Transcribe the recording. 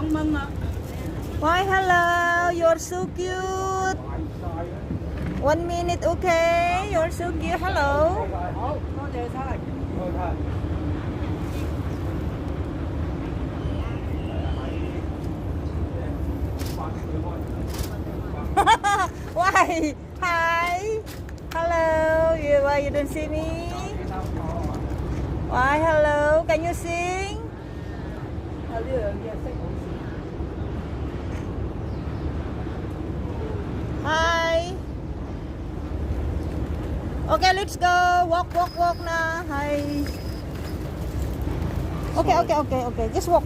Why, hello. You're so cute. 1 minute, okay? You're so cute. Hello. Why? Hi. Hello. Why you don't see me? Why, hello. Can you sing? Hi. Okay, let's go. Walk na. Hi. Okay. Just walk.